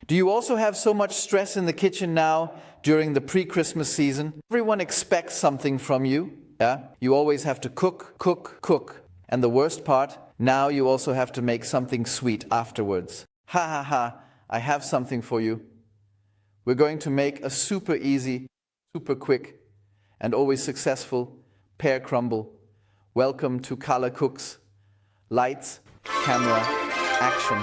Do you also have so much stress in the kitchen now during the pre-Christmas season? Everyone expects something from you. Yeah? You always have to cook, cook, cook. And the worst part, now you also have to make something sweet afterwards. Ha ha ha, I have something for you. We're going to make a super easy, super quick, and always successful pear crumble. Welcome to Color Cooks. Lights, camera, action.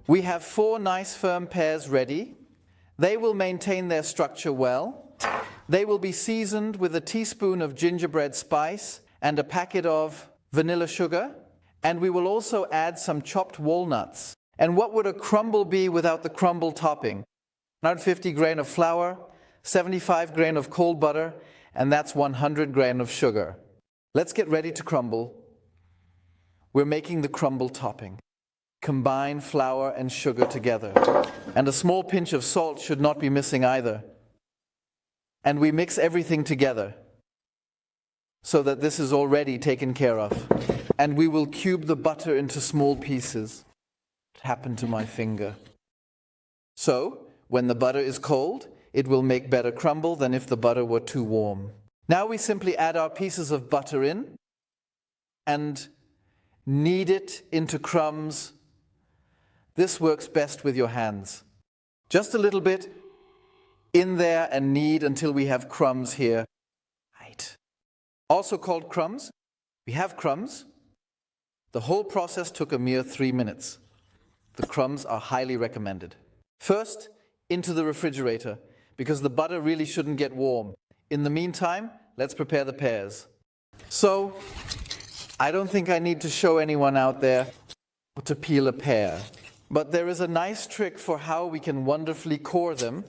We have 4 nice firm pears ready. They will maintain their structure well. They will be seasoned with a teaspoon of gingerbread spice and a packet of vanilla sugar. And we will also add some chopped walnuts. And what would a crumble be without the crumble topping? 150 grain of flour, 75 grain of cold butter, and that's 100 grain of sugar. Let's get ready to crumble. We're making the crumble topping. Combine flour and sugar together. And a small pinch of salt should not be missing either. And we mix everything together so that this is already taken care of. And we will cube the butter into small pieces. It happened to my finger. So, when the butter is cold, it will make better crumble than if the butter were too warm. Now we simply add our pieces of butter in and knead it into crumbs. This works best with your hands. Just a little bit in there and knead until we have crumbs here. Right. Also called crumbs. We have crumbs. The whole process took a mere 3 minutes. The crumbs are highly recommended. First, into the refrigerator, because the butter really shouldn't get warm. In the meantime, let's prepare the pears. So, I don't think I need to show anyone out there how to peel a pear. But there is a nice trick for how we can wonderfully core them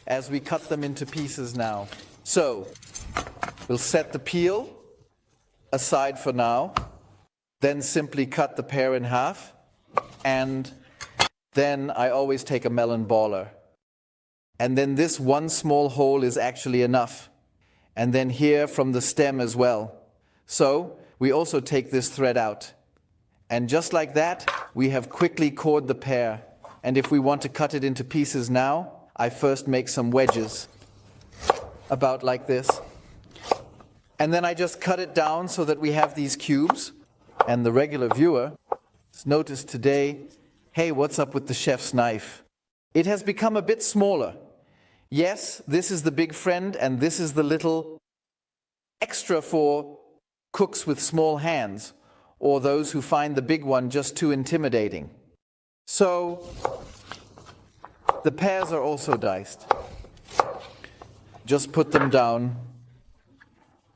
as we cut them into pieces now. So, we'll set the peel aside for now, then simply cut the pear in half, and then I always take a melon baller. And then this one small hole is actually enough. And then here from the stem as well. So, we also take this thread out. And just like that, we have quickly cored the pear. And if we want to cut it into pieces now, I first make some wedges, about like this. And then I just cut it down so that we have these cubes. And the regular viewer has noticed today, hey, what's up with the chef's knife? It has become a bit smaller. Yes, this is the big friend, and this is the little extra for cooks with small hands, or those who find the big one just too intimidating. So, the pears are also diced. Just put them down.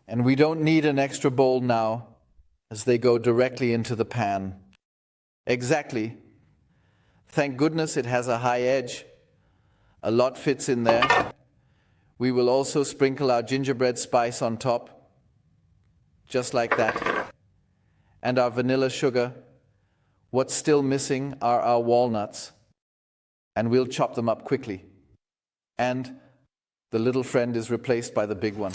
And we don't need an extra bowl now, as they go directly into the pan. Exactly. Thank goodness it has a high edge. A lot fits in there. We will also sprinkle our gingerbread spice on top, just like that. And our vanilla sugar. What's still missing are our walnuts. And we'll chop them up quickly. And the little friend is replaced by the big one.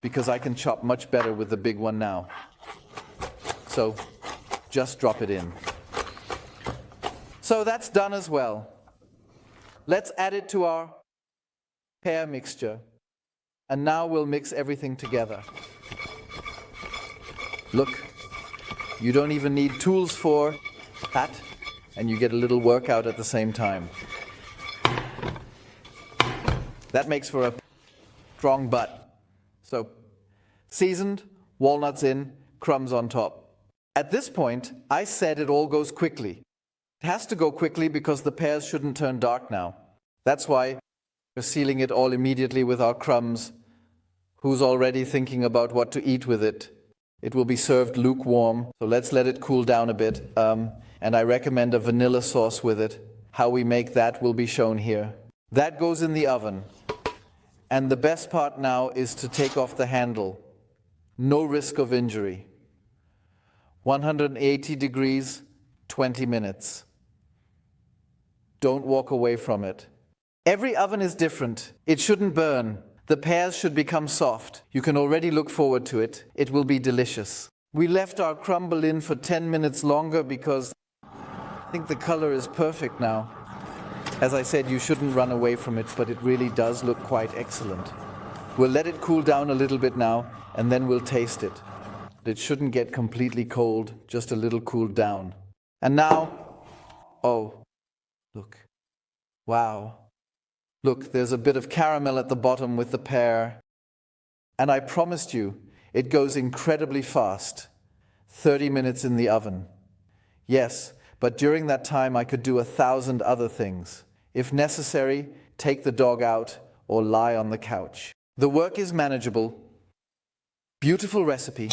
Because I can chop much better with the big one now. So, just drop it in. So that's done as well. Let's add it to our pear mixture. And now we'll mix everything together. Look, you don't even need tools for that, and you get a little workout at the same time. That makes for a strong butt. So, seasoned, walnuts in, crumbs on top. At this point, I said it all goes quickly. It has to go quickly because the pears shouldn't turn dark now. That's why we're sealing it all immediately with our crumbs. Who's already thinking about what to eat with it? It will be served lukewarm, so let's let it cool down a bit. And I recommend a vanilla sauce with it. How we make that will be shown here. That goes in the oven. And the best part now is to take off the handle. No risk of injury. 180 degrees, 20 minutes. Don't walk away from it. Every oven is different. It shouldn't burn. The pears should become soft. You can already look forward to it. It will be delicious. We left our crumble in for 10 minutes longer because I think the color is perfect now. As I said, you shouldn't run away from it, but it really does look quite excellent. We'll let it cool down a little bit now, and then we'll taste it. It shouldn't get completely cold, just a little cooled down. And now, oh, look. Wow. Look, there's a bit of caramel at the bottom with the pear. And I promised you, it goes incredibly fast. 30 minutes in the oven. Yes, but during that time I could do 1,000 other things. If necessary, take the dog out or lie on the couch. The work is manageable. Beautiful recipe.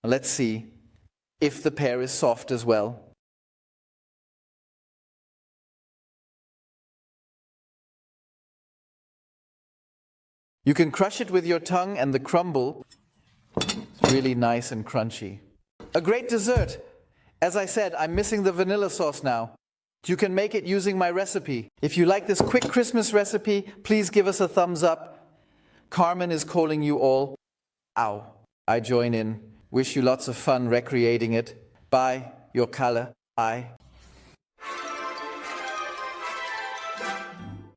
Let's see if the pear is soft as well. You can crush it with your tongue and the crumble. It's really nice and crunchy. A great dessert. As I said, I'm missing the vanilla sauce now. You can make it using my recipe. If you like this quick Christmas recipe, please give us a thumbs up. Carmen is calling you all. Ow. I join in. Wish you lots of fun recreating it. Bye. Your Kalle. Bye.